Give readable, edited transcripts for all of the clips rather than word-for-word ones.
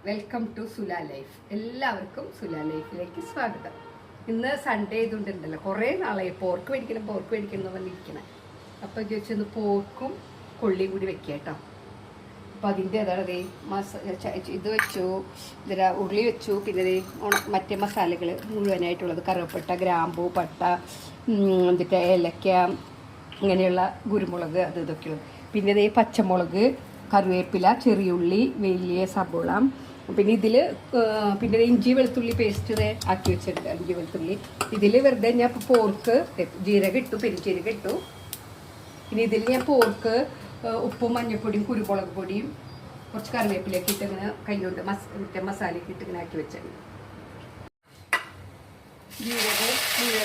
Welcome to സുല life. എല്ലാവർക്കും സുല ലൈഫിലേക്ക് സ്വാഗതം. ഇന്ന് സൺഡേ ഇതുണ്ടല്ലോ, കുറേ നാളായി പോർക്ക് മേടിക്കണം എന്ന് പറഞ്ഞിരിക്കണം. അപ്പോൾ ചോദിച്ചൊന്ന് പോർക്കും കൊള്ളിയും കൂടി വെക്കുക കേട്ടോ. അപ്പോൾ അതിൻ്റെ അതാണ് ഇത് വെച്ചു, ഇതിൽ ഉള്ളി വെച്ചു, പിന്നെ മറ്റേ മസാലകൾ മുഴുവനായിട്ടുള്ളത് കറുവപ്പട്ട, ഗ്രാമ്പൂ, പട്ട, എന്നിട്ട് ഏലക്ക, അങ്ങനെയുള്ള കുരുമുളക് അത് ഇതൊക്കെയുള്ളത്. പിന്നെ പച്ചമുളക്, കറിവേപ്പില, ചെറിയുള്ളി, വലിയ സബോള, പിന്നെ ഇതിൽ പിന്നെ ഇഞ്ചി വെളുത്തുള്ളി പേസ്റ്റ് ആക്കി വെച്ചിട്ടുണ്ട്. ഇഞ്ചി വെളുത്തുള്ളി ഇതിൽ വെറുതെ ഞാൻ പോർക്ക് ജീരകം ഇട്ടു, പെരുംജീരകം ഇട്ടു. പിന്നെ ഇതിൽ ഞാൻ പോർക്ക് ഉപ്പും മഞ്ഞൾപ്പൊടിയും കുരുമുളക് പൊടിയും കുറച്ച് കറിവേപ്പിലേക്ക് ഇട്ട് ഇങ്ങനെ കൈകൊണ്ട് മറ്റേ മസാലയൊക്കെ ഇട്ട് ഇങ്ങനെ ആക്കി വെച്ചിട്ടുണ്ട്.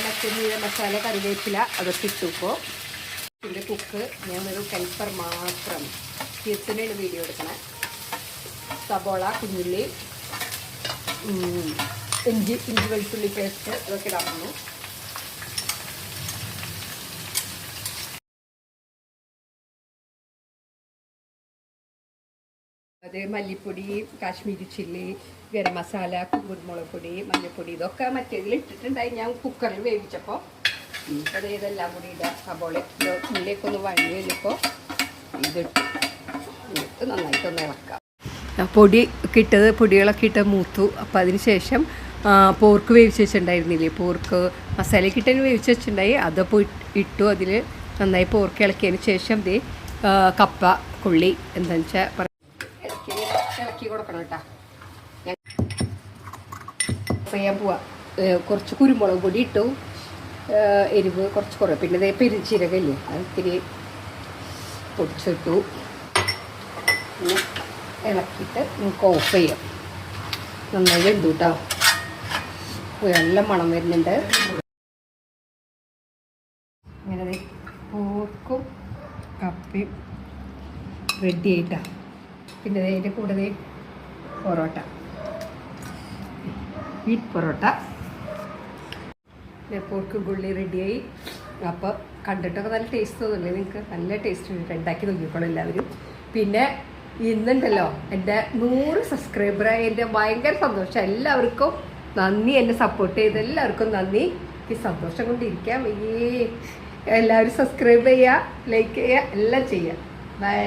മറ്റേ മസാല, കറിവേപ്പില അതൊക്കെ ഇട്ടു. ഇപ്പോൾ ഇതിൻ്റെ കുക്ക് ഞാൻ ഒരു കൽപ്പർ മാത്രം കിച്ചണിൽ വീഡിയോ എടുക്കണേ. സബോള, കുഞ്ഞുള്ളി, ഇഞ്ചി വെളുത്തുള്ളി പേസ്റ്റ് അതൊക്കെ ഇടാറുണ്ട്. അത് മല്ലിപ്പൊടി, കാശ്മീരി ചില്ലി, ഗരം മസാല, കുരുമുളക് പൊടി, മഞ്ഞൾപ്പൊടി ഇതൊക്കെ മറ്റേതിൽ ഇട്ടിട്ടുണ്ടായി. ഞാൻ കുക്കറിൽ വേവിച്ചപ്പോൾ അത് ഇതെല്ലാം കൂടി ഇടുക. സബോള ഉള്ളിലേക്കൊന്ന് വഴങ്ങി കഴിഞ്ഞപ്പോൾ ഇതിട്ട് നന്നായിട്ടൊന്ന് ഇളക്കാം. പൊടികളൊക്കെ ഇട്ട് മൂത്തു. അപ്പോൾ അതിന് ശേഷം പോർക്ക് വേവിച്ച് വെച്ചിട്ടുണ്ടായിരുന്നില്ലേ, പോർക്ക് മസാലയൊക്കെ ഇട്ടതിന് വേവിച്ച് വെച്ചിട്ടുണ്ടായി. അതപ്പോൾ ഇട്ടു. അതിൽ നന്നായി പോർക്ക് ഇളക്കിയതിന് ശേഷം കപ്പ, കൊള്ളി എന്താണെന്ന് വെച്ചാൽ ഇളക്കി കൊടുക്കണം കേട്ടോ. ചെയ്യാൻ പോവാം. കുറച്ച് കുരുമുളക് പൊടി ഇട്ടു, എരിവ് കുറച്ച് കുറവ്. പിന്നെ പെരുംജീരകമില്ലേ അത് ഇത്തിരി പൊടിച്ചിട്ടു. ഇളക്കിയിട്ട് നമുക്ക് ഓഫ് ചെയ്യാം. നന്നായി വെന്തു കേട്ടോ. നല്ല മണം വരുന്നുണ്ട്. അങ്ങനെ പോർക്കും കപ്പയും റെഡി ആയിട്ടാണ്. പിന്നെ അതിൻ്റെ കൂടെ പൊറോട്ട, വീറ്റ് പൊറോട്ട, പോർക്ക് കൊള്ളി റെഡിയായി. അപ്പോൾ കണ്ടിട്ടൊക്കെ നല്ല ടേസ്റ്റ് തോന്നില്ലേ നിങ്ങൾക്ക്? നല്ല ടേസ്റ്റ് ഉണ്ട്. ഉണ്ടാക്കി നോക്കിക്കോളൂ എല്ലാവരും. പിന്നെ ഇന്നുണ്ടല്ലോ എൻ്റെ 100 സബ്സ്ക്രൈബറായി. എൻ്റെ ഭയങ്കര സന്തോഷം. എല്ലാവർക്കും നന്ദി. എന്നെ സപ്പോർട്ട് ചെയ്ത് എല്ലാവർക്കും നന്ദി. ഈ സന്തോഷം കൊണ്ടിരിക്കാം. എല്ലാവരും സബ്സ്ക്രൈബ് ചെയ്യുക, ലൈക്ക് ചെയ്യുക, എല്ലാം ചെയ്യുക. ബൈ.